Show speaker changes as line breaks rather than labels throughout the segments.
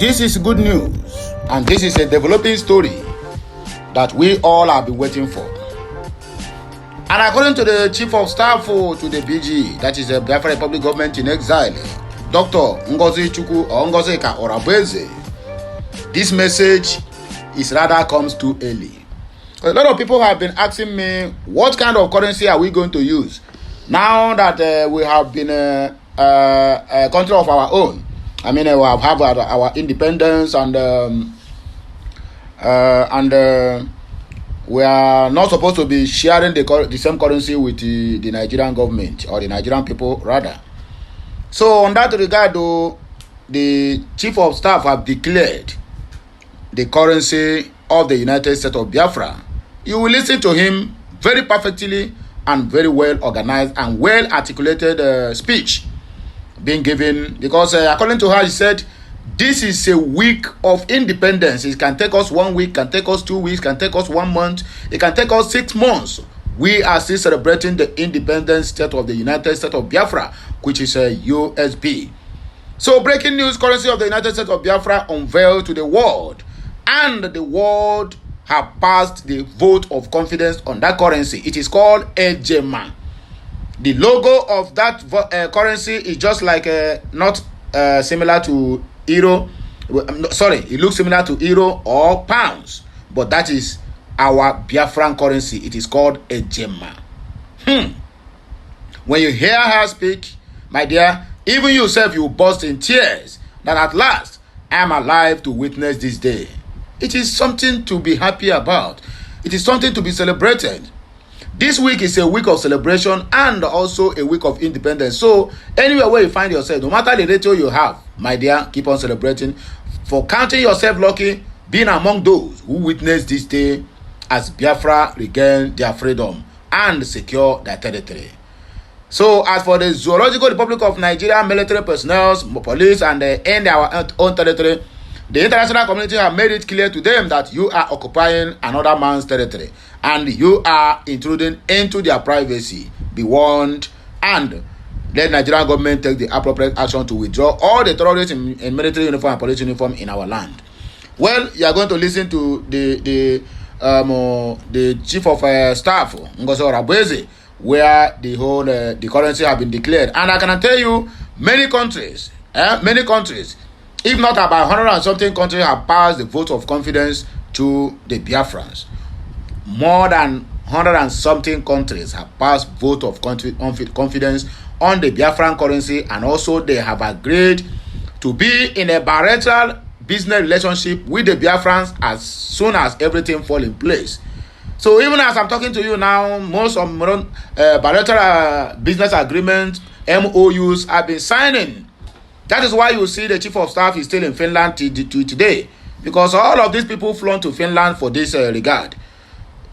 This is good news, and this is a developing story that we all have been waiting for. And according to the Chief of Staff to the BG, that is the Biafra Republic Government in Exile, Dr. Ngozi Chukwu or Ngozika Orabeze, this message is rather comes too early. A lot of people have been asking me, what kind of currency are we going to use now that we have been a country of our own? I mean, we have our independence, and we are not supposed to be sharing the same currency with the Nigerian government, or the Nigerian people rather. So on that regard, though, the Chief of Staff have declared the currency of the United States of Biafra. You will listen to him very perfectly and very well organized and well articulated speech being given, because according to her, he said this is a week of independence. It can take us 1 week, can take us 2 weeks, can take us 1 month, it can take us 6 months. We are still celebrating the independent state of the United States of Biafra, which is a USB. So breaking news, currency of the United States of Biafra unveiled to the world, and the world have passed the vote of confidence on that currency. It is called Ejemma. The logo of that currency is just like not similar to euro. Sorry, it looks similar to euro or pounds, but that is our Biafran currency. It is called Ejemma. When you hear her speak, my dear, even yourself you burst in tears that at last I am alive to witness this day. It is something to be happy about. It is something to be celebrated. This week is a week of celebration and also a week of independence. So anywhere where you find yourself, no matter the ratio you have, my dear, keep on celebrating for counting yourself lucky, being among those who witness this day as Biafra regain their freedom and secure their territory. So as for the Zoological Republic of Nigeria military personnel, police, and in our own territory, the international community have made it clear to them that you are occupying another man's territory and you are intruding into their privacy. Be warned, and let Nigerian government take the appropriate action to withdraw all the terrorists in military uniform and police uniform in our land. Well, you are going to listen to the Chief of Staff, Ngozi Orabeze, where the whole the currency have been declared. And I can tell you, many countries, if not about 100 and something countries, have passed the vote of confidence to the Biafrans. More than 100 and something countries have passed vote of confidence on the Biafran currency, and also they have agreed to be in a bilateral business relationship with the Biafrans as soon as everything fall in place. So even as I'm talking to you now, most of bilateral business agreements, MOUs, have been signing. That is why you see the Chief of Staff is still in Finland today, because all of these people flown to Finland for this regard.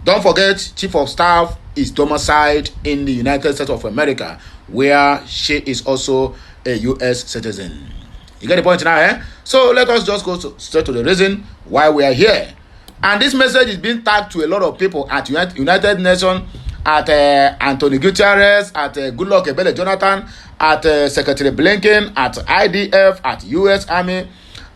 Don't forget, Chief of Staff is domiciled in the United States of America, where she is also a U.S. citizen. You get the point now, eh? So let us just go straight to the reason why we are here. And this message is being tagged to a lot of people at United Nations, at Anthony Guterres, at Goodluck Ebele Jonathan, at Secretary Blinken, at IDF, at U.S. Army,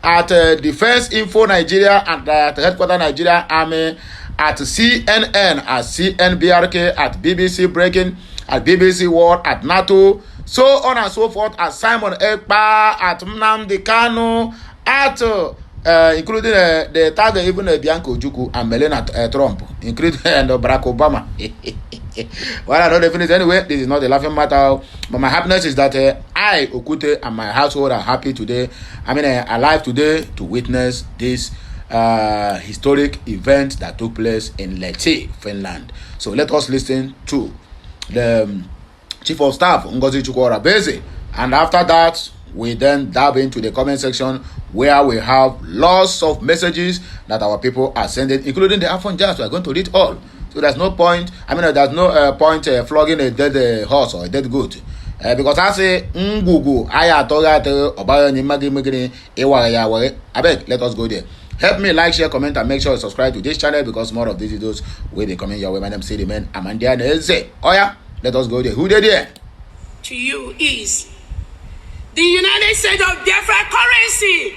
at Defense Info Nigeria, and at Headquarters Nigeria Army, at CNN, at CNBRK, at BBC Breaking, at BBC World, at NATO, so on and so forth, at Simon Ekpa, at Nnamdi Kanu, at including the tag even Bianco Juku and Melania Trump, including Barack Obama. Well, I don't finish anyway. This is not a laughing matter, but my happiness is that I, Okute, and my household are happy today. I mean, alive today to witness this historic event that took place in Lehti, Finland. So let us listen to the Chief of Staff, Ngozi Chukwu Orabeze, and after that, we then dive into the comment section where we have lots of messages that our people are sending, including the iPhone jazz. We are going to read all. So there's no point, there's no point flogging a dead horse or a dead goat. Because I say, Ngugu, I beg, let us go there. Help me like, share, comment, and make sure you subscribe to this channel, because more of these videos will be coming your way. My name is City Man. I'm Andia Neze. Oh yeah, let us go there. Who did there?
To you is the United States of Biafra currency.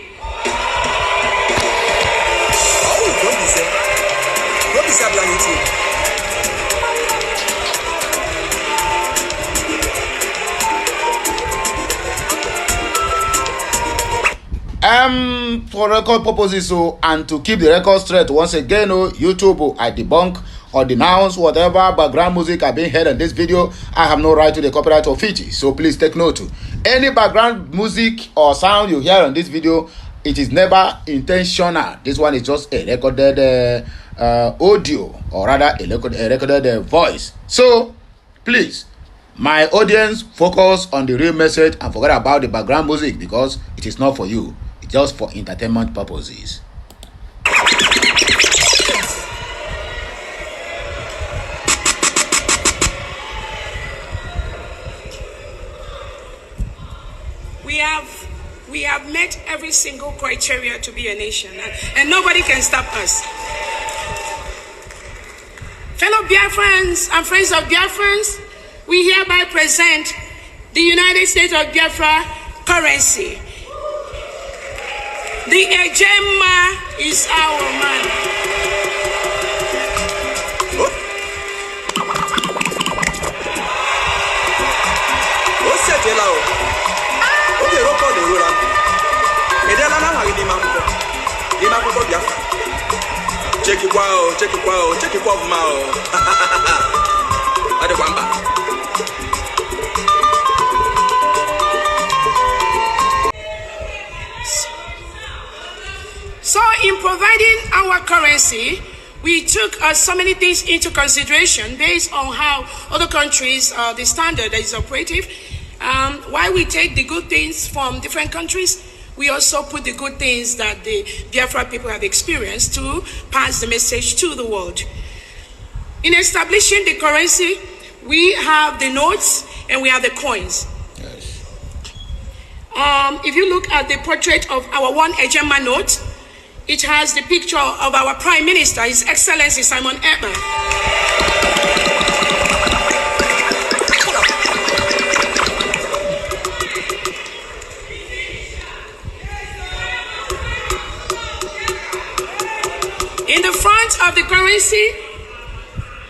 For record purposes, so and to keep the record straight, once again, YouTube, I debunk or denounce whatever background music are being heard in this video. I have no right to the copyright of Fiji, so please take note. Any background music or sound you hear on this video, it is never intentional. This one is just a recorded audio, or rather a recorded voice. So please, my audience, focus on the real message and forget about the background music, because it is not for you. It's just for entertainment purposes.
We have met every single criteria to be a nation, and nobody can stop us. Fellow Biafrans and friends of Biafrans, we hereby present the United States of Biafra currency. The Ejemma is our man.
Check it wow, mao.
So in providing our currency, we took so many things into consideration based on how other countries, the standard that is operative. While we take the good things from different countries, we also put the good things that the Biafra people have experienced to pass the message to the world. In establishing the currency, we have the notes and we have the coins. Yes. If you look at the portrait of our one Ejemma note, it has the picture of our Prime Minister, His Excellency Simon Ejemma. In the front of the currency,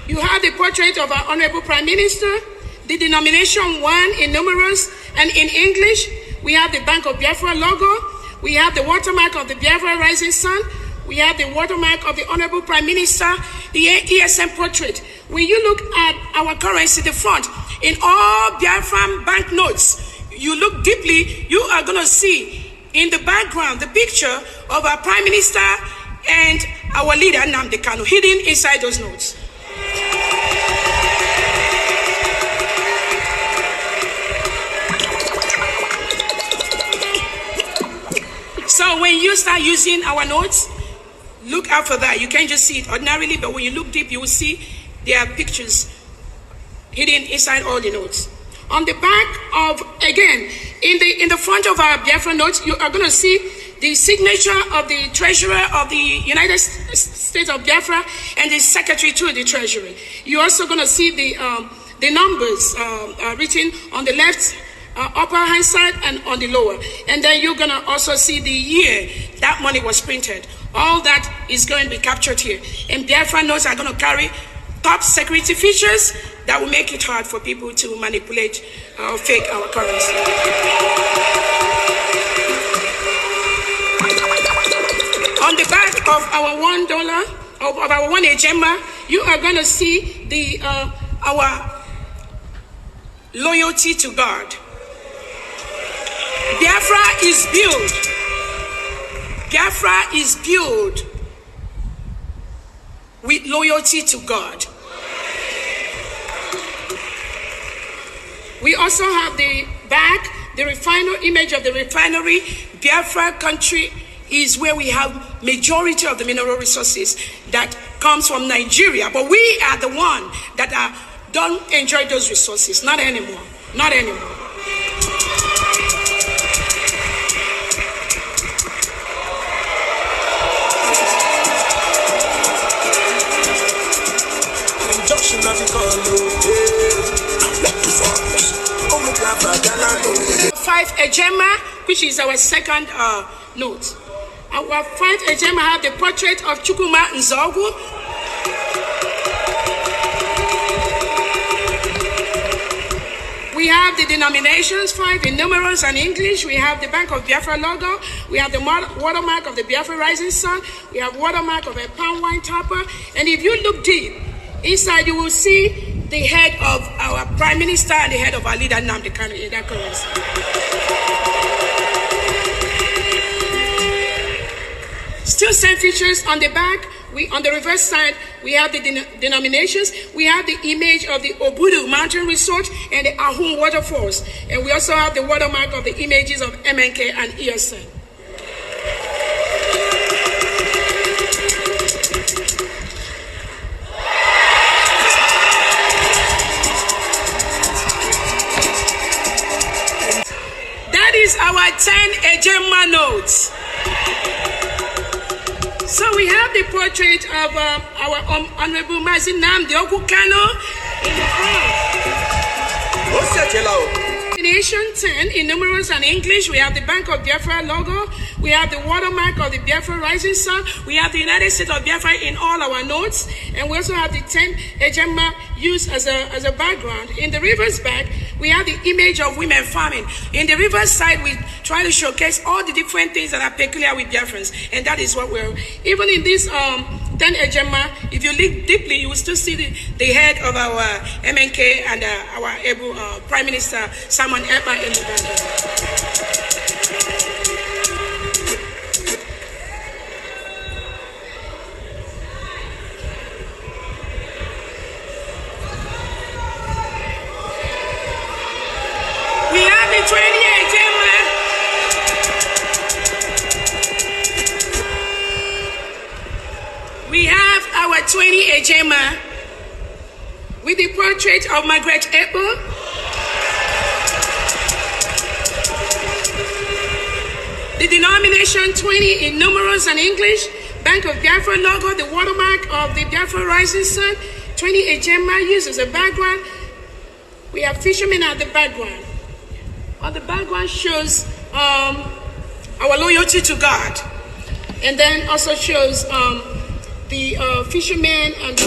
you have the portrait of our Honorable Prime Minister, the denomination 1 in numerals, and in English, we have the Bank of Biafra logo, we have the watermark of the Biafra Rising Sun, we have the watermark of the Honorable Prime Minister, the ESM portrait. When you look at our currency, the front, in all Biafran banknotes, you look deeply, you are going to see in the background the picture of our Prime Minister and our leader, Nnamdi Kanu, hidden inside those notes. So when you start using our notes, look out for that. You can't just see it ordinarily, but when you look deep, you will see there are pictures hidden inside all the notes. On the back of, again, in the front of our Biafra notes, you are going to see the signature of the Treasurer of the United States of Biafra and the Secretary to the Treasury. You're also going to see the numbers written on the left upper hand side and on the lower. And then you're going to also see the year that money was printed. All that is going to be captured here. And Biafra notes are going to carry top security features that will make it hard for people to manipulate or fake our currency. On the back of our $1, of our one Ejemma, you are going to see the our loyalty to God. Biafra is built. Biafra is built with loyalty to God. We also have the back, the refinery image of the refinery. Biafra country is where we have majority of the mineral resources that comes from Nigeria, but we are the one that don't enjoy those resources. Not anymore. Not anymore. Five Ejemma, which is our second note. Our five Ejemma have the portrait of Chukwuma Nzogu. We we have the denominations, 5 in numerals and English. We have the Bank of Biafra logo. We have the watermark of the Biafra Rising Sun. We have watermark of a palm wine topper. And if you look deep, inside you will see the head of our Prime Minister and the head of our leader, Nnamdi Kanu, in that currency. Still same features on the back. On the reverse side, we have the denominations. We have the image of the Obudu Mountain Resort and the Ahun Waterfalls. And we also have the watermark of the images of MNK and ESN. That is our 10 Ejemma notes. So we have the portrait of our Honorable Mazin Nnamdi Kanu in the front. Nation 10 in numerals and English. We have the Bank of Biafra logo. We have the watermark of the Biafra Rising Sun. We have the United States of Biafra in all our notes. And we also have the 10 Ejemma used as a background. In the reverse back, we have the image of women farming. In the reverse side, we try to showcase all the different things that are peculiar with Biafrans. And that is what we're... Even in this 10 Ejemma, if you look deeply, you will still see the head of our MNK and our able Prime Minister, Simon Ejemma, in the background. We have the 20 Ejemma. We have our 20 Ejemma with the portrait of Margaret Apple. The denomination 20 in numerals and English. Bank of Biafra logo, the watermark of the Biafra Rising Sun. 20 Ejemma used as a background. We have fishermen at the background. On the background shows our loyalty to God, and then also shows the fishermen and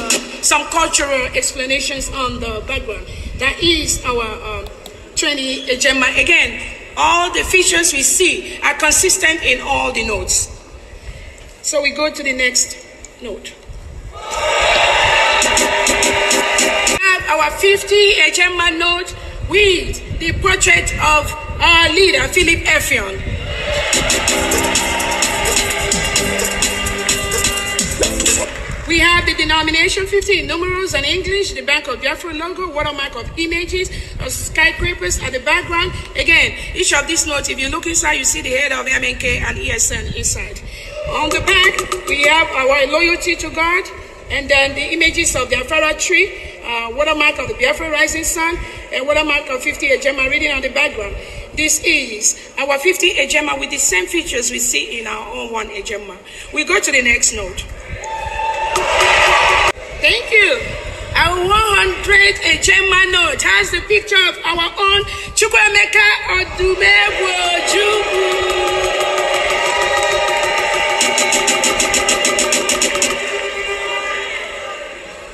some cultural explanations on the background. That is our 20 Ejemma. Again, all the features we see are consistent in all the notes. So we go to the next note. We have our 50 Ejemma note with the portrait of our leader, Philip Effiong. We have the denomination 50 in numerals and English, the Bank of Biafra logo, watermark of images, skyscrapers at the background. Again, each of these notes, if you look inside, you see the head of MNK and ESN inside. On the back, we have our loyalty to God, and then the images of the Afara tree, watermark of the Biafra Rising Sun, and watermark of 50 Ejemma reading on the background. This is our 50 Ejemma with the same features we see in our own 1 Ejemma. We go to the next note. Thank you. Our 100 Ejemma note has the picture of our own Chukwuemeka Odumegwu Ojukwu.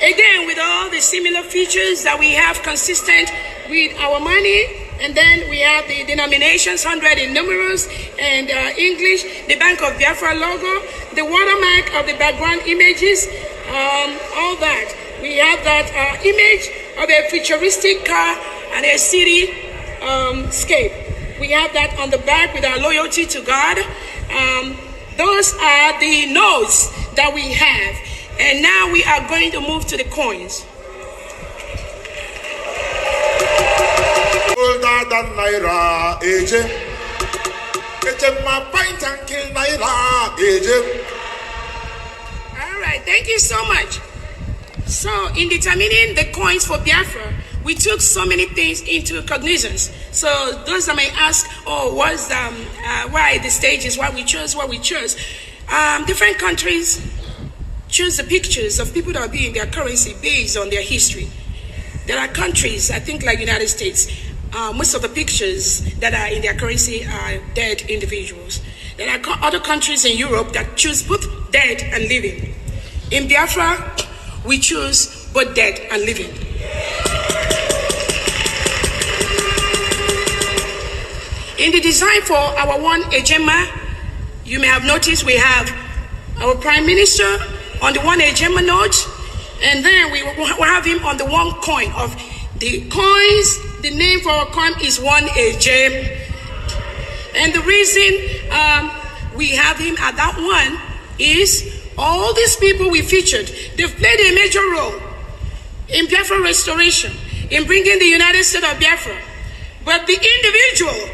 Again, with all the similar features that we have consistent with our money, and then we have the denominations, 100 in numerals and English, the Bank of Biafra logo, the watermark of the background images, all that. We have that image of a futuristic car and a city scape. We have that on the back with our loyalty to God. Those are the notes that we have. And now we are going to move to the coins.
Older than Naira, Ejemma pint and kill Naira,
All right, thank you so much. So, in determining the coins for Biafra, we took so many things into cognizance. So, those that may ask, oh, what's why the stages, why we chose what we chose. Different countries choose the pictures of people that will be in their currency based on their history. There are countries, I think like United States, most of the pictures that are in their currency are dead individuals. There are other countries in Europe that choose both dead and living. In Biafra, we choose both dead and living. In the design for our one Ejemma, you may have noticed we have our Prime Minister on the one Ejemma note, and then we will have him on the one coin of the coins. The name for our coin is one Ejemma. And the reason we have him at that one is all these people we featured, they've played a major role in Biafra restoration, in bringing the United States of Biafra. But the individual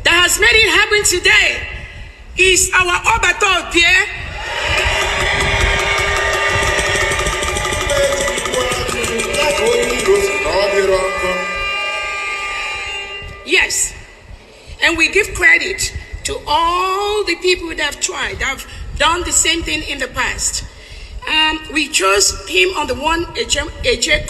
that has made it happen today is our Obato Pierre. Yes. And we give credit to all the people that have tried, that have done the same thing in the past. We chose him on the one Ejemma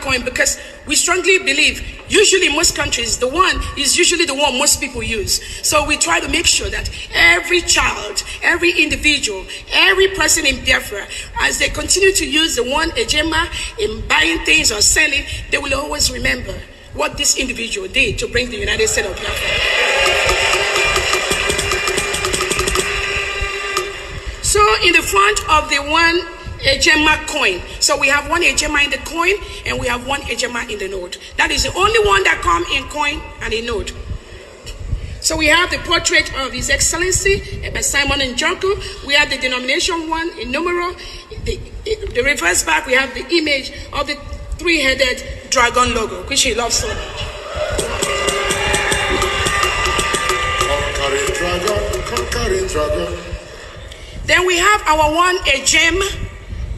coin because we strongly believe, usually in most countries, the one is usually the one most people use. So we try to make sure that every child, every individual, every person in Biafra, as they continue to use the one Ejemma in buying things or selling, they will always remember what this individual did to bring the United States of Biafra. So in the front of the one Ejemma coin, so we have one Ejemma in the coin and we have one Ejemma in the note. That is the only one that come in coin and in note. So we have the portrait of His Excellency Simon Njoku. We have the denomination one in numeral. The reverse back, we have the image of the three-headed dragon logo, which he loves so much.
Conquering dragon.
Then we have our one Ejemma.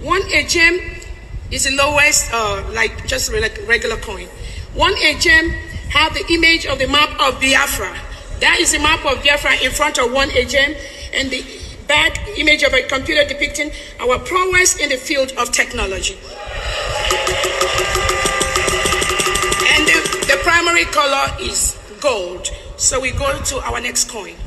One Ejemma is the lowest, like just regular coin. One Ejemma have the image of the map of Biafra. That is the map of Biafra in front of one Ejemma, and the back image of a computer depicting our prowess in the field of technology. And the primary color is gold. So we go to our next coin.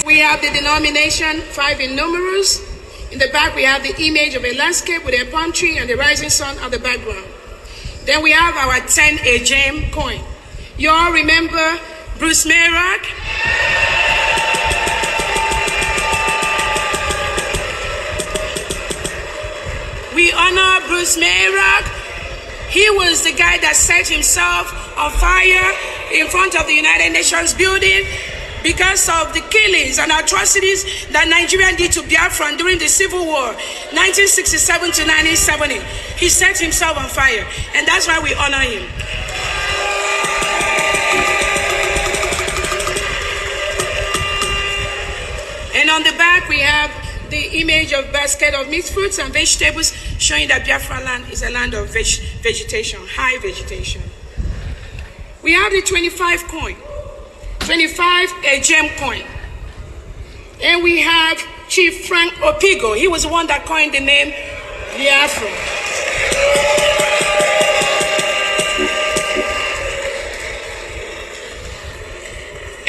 We have the denomination 5 in numerals. In the back, we have the image of a landscape with a palm tree and the rising sun at the background. Then we have our 10 Ejemma coin. You all remember Bruce Mayrock? We honor Bruce Mayrock. He was the guy that set himself on fire in front of the United Nations building because of the killings and atrocities that Nigeria did to Biafran during the Civil War, 1967 to 1970. He set himself on fire, and that's why we honor him. And on the back, we have the image of basket of meat, fruits, and vegetables, showing that Biafra land is a land of vegetation, high vegetation. We have the 25 coin. 25 Ejemma coin. And we have Chief Frank Opigo. He was the one that coined the name Biafra.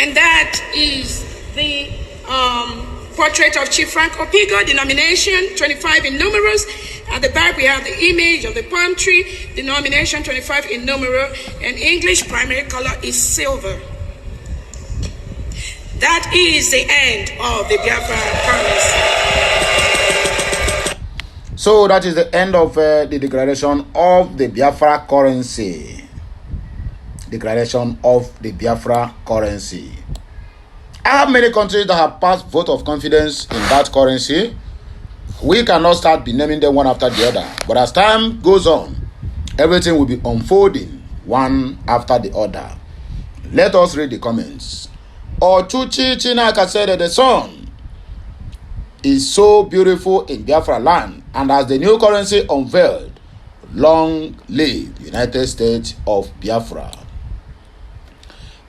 And that is the portrait of Chief Frank Opigo, denomination 25 in numerals. At the back, we have the image of the palm tree, denomination 25 in numeral, and English primary color is silver. That is the end of the Biafra currency.
So that is the end of the declaration of the Biafra currency. Declaration of the Biafra currency. I have many countries that have passed vote of confidence in that currency. We cannot start be naming them one after the other. But as time goes on, everything will be unfolding one after the other. Let us read the comments. Ochuchi Chinaka said that the sun is so beautiful in Biafra land, and as the new currency unveiled, long live the United States of Biafra.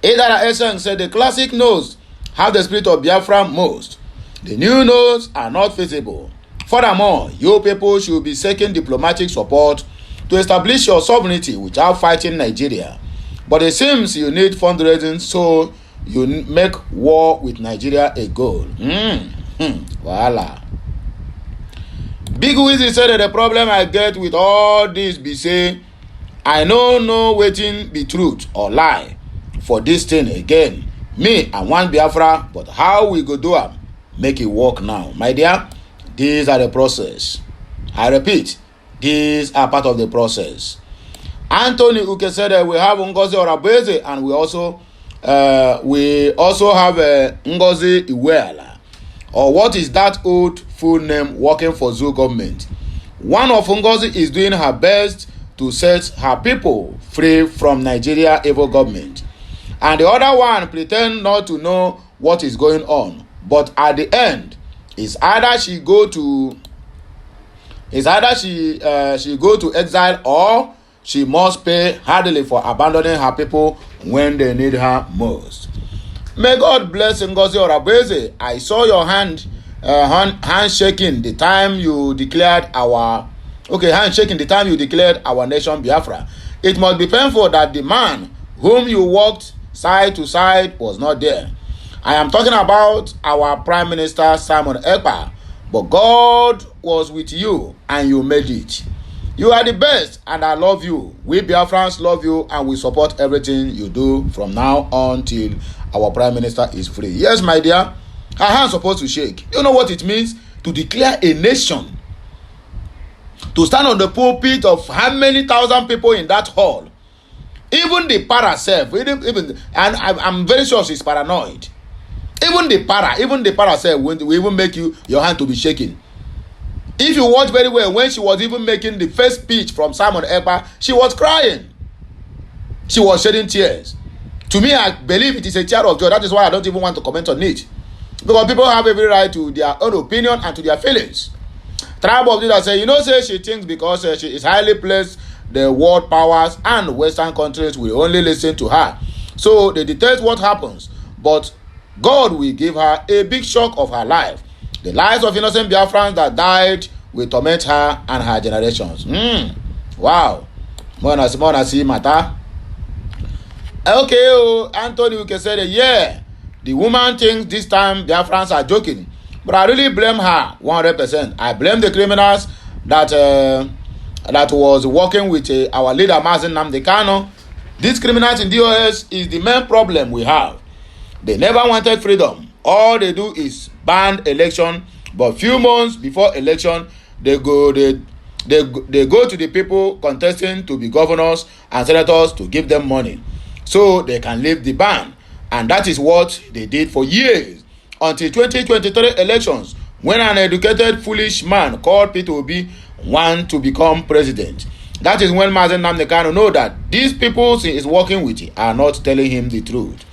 Idara Eseng said the classic notes have the spirit of Biafra most. The new notes are not feasible. Furthermore, you people should be seeking diplomatic support to establish your sovereignty without fighting Nigeria. But it seems you need fundraising, so you make war with Nigeria a goal. Voila. Big Wizzy said that the problem I get with all this be say, I no know wetin be truth or lie for this thing again. Me, I want Biafra, but how we go do am? Make it work now. My dear, these are the process. I repeat, these are part of the process. Anthony Uke said that we have Ngozi Orabeze, and we also have Ngozi Iweala. Or what is that old full name working for Zoo government? One of Ngozi is doing her best to set her people free from Nigeria evil government, and the other one pretend not to know what is going on. But at the end, it's either she go to exile, or she must pay hardly for abandoning her people when they need her most. May God bless Ngozi Orabeze. I saw your hand shaking the time you declared our nation Biafra. It must be painful that the man whom you walked side to side was not there. I am talking about our Prime Minister Simon Ekpa. But God was with you and you made it. You are the best and I love you. We Biafrans love you and we support everything you do from now on till our Prime Minister is free. Yes, my dear, her hand's supposed to shake. You know what it means to declare a nation? To stand on the pulpit of how many thousand people in that hall? Even the para self, and I'm very sure she's paranoid. Even the para self will even make your hand to be shaking. If you watch very well, when she was even making the first speech from Simon Ekpa, she was crying. She was shedding tears. To me, I believe it is a tear of joy. That is why I don't even want to comment on it. Because people have every right to their own opinion and to their feelings. Tribe of leaders say, say she thinks because she is highly placed, the world powers and Western countries will only listen to her. So they detest what happens. But God will give her a big shock of her life. The lives of innocent Biafrans that died will torment her and her generations. Wow. Mona see matter. Okay, Anthony Uke said, yeah, the woman thinks this time Biafrans are joking. But I really blame her 100%. I blame the criminals that was working with our leader, Mazen Nnamdi Kanu. These criminals in DOS is the main problem we have. They never wanted freedom. All they do is ban election, but few months before election, they go to the people contesting to be governors and senators to give them money so they can lift the ban. And that is what they did for years until 2023 elections, when an educated foolish man called Peter Obi want to become president. That is when Mazen Nnamdi Kanu know that these people he is working with are not telling him the truth.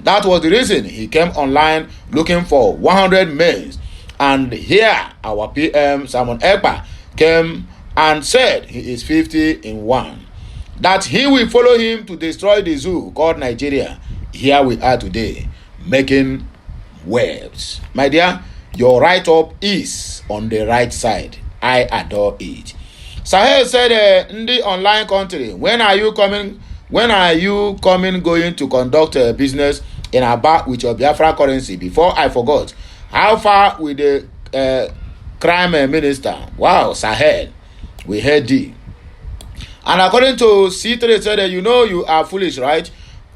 That was the reason he came online looking for 100 men. And here our PM Simon Ekpa came and said he is 50 in 1. That he will follow him to destroy the zoo called Nigeria. Here we are today, making waves. My dear, your write-up is on the right side. I adore it. Sahel said, in the online country, when are you coming going to conduct a business in Aba with your Biafra currency? Before I forgot, how far with the crime minister? Wow, Sahel, we heard thee. And according to C3 said, you are foolish, right?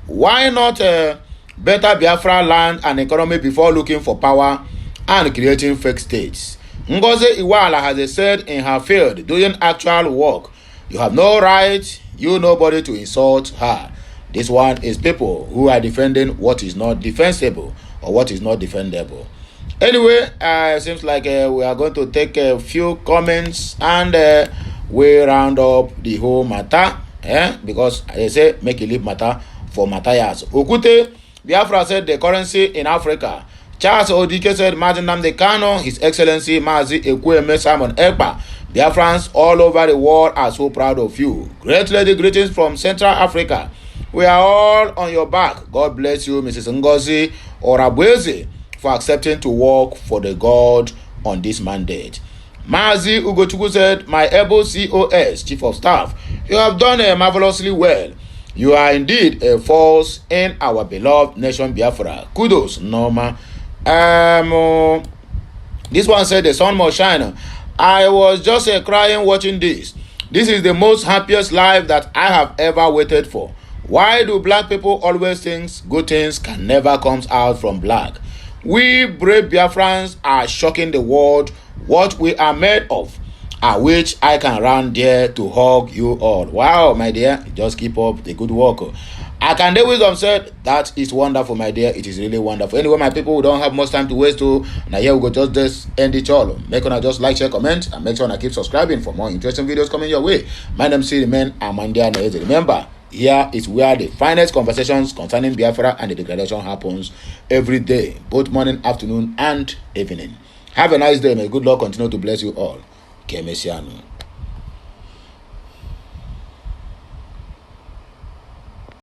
Why not better Biafra land and economy before looking for power and creating fake states? Ngozi Iweala has said in her field doing actual work, you have no right, nobody to insult her. This one is people who are defending what is not defensible or what is not defendable. Anyway, it seems like we are going to take a few comments and we round up the whole matter. Because they say make a leave matter for Matthias. Okute Biafra said the currency in Africa. Charles Odike said Mazen Nnamdi Kanu, His Excellency Mazi Ekwueme Simon Ekpa. Biafrans all over the world are so proud of you. Great lady greetings from Central Africa. We are all on your back. God bless you, Mrs. Ngozi Orabeze, for accepting to work for the God on this mandate. Mazi Ugochukwu said, my able COS, Chief of Staff, you have done marvelously well. You are indeed a force in our beloved nation Biafra. Kudos, Norma. This one said the sun must shine. I was just crying watching this. This is the most happiest life that I have ever waited for. Why do black people always think good things can never come out from black? We brave Biafrans are shocking the world what we are made of. I wish I can run there to hug you all. Wow, my dear, just keep up the good work. I can do wisdom said that is wonderful, my dear. It is really wonderful. Anyway, my people, we don't have much time to waste. Now here we go, just end it all. Make sure just like, share, comment, and make sure to keep subscribing for more interesting videos coming your way. My name is Remain Amandia Noeze. Remember, here is where the finest conversations concerning Biafra and the degradation happens every day, both morning, afternoon, and evening. Have a nice day. May good Lord continue to bless you all. Kemesiano.